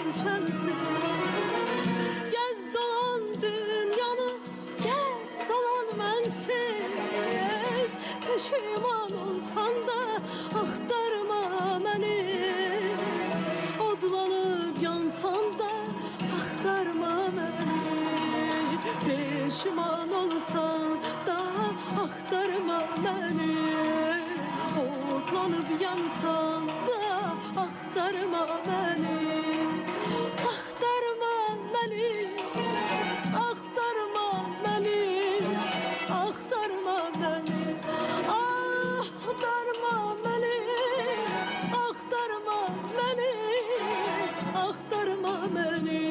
vazgeçensin. Gez dolan dünyanı, gez dolan bensiz. Pişman olsan da axtarma beni. Odlanıp yansan da axtarma beni. Pişman olsan da axtarma beni. Odlanıp yansan da axtarma beni. Axtarma beni, axtarma beni, axtarma beni, axtarma beni, axtarma beni, axtarma beni.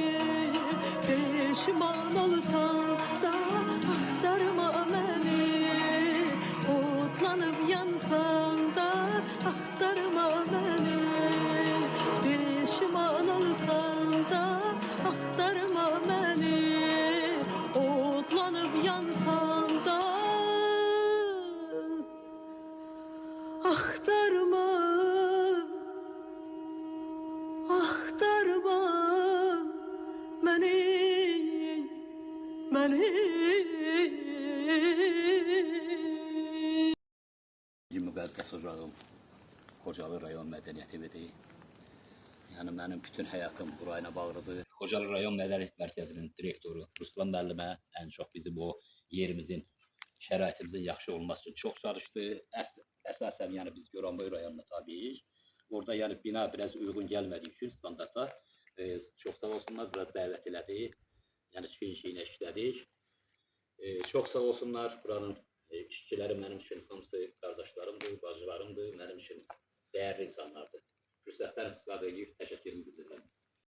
Pişman olsan da axtarma beni. Otlanıp yansan da axtarma beni. Pişman olsan da axtarma beni. Otlanıp yansan da axtarma, axtarma beni, beni. Müqəddəs uşağım Xocalı rayon mədəniyyət evidir. Yəni mənim bütün həyatım burayla bağlıdır. Xocalı rayon mədəniyyət mərkəzinin direktoru Ruslan müəllimə ən çox bizim o yerimizin, şəraitimizin yaxşı olması üçün çox çalışdı. Əsasən yəni biz Goranboy rayonuna tabiyik. Orada yəni bina biraz uyğun gəlmədiyi üçün standarta çox sağ olsunlar, biraz dəvət elədi. Yəni şirin-şirinə işlədik. Çox sağ olsunlar buranın işçiləri mənim üçün hamısı qardaşlarımdır, bacılarımdır, mənim üçün dəyərli insanlardır. Fürsətdən istifadə edib təşəkkürümü bildirirəm.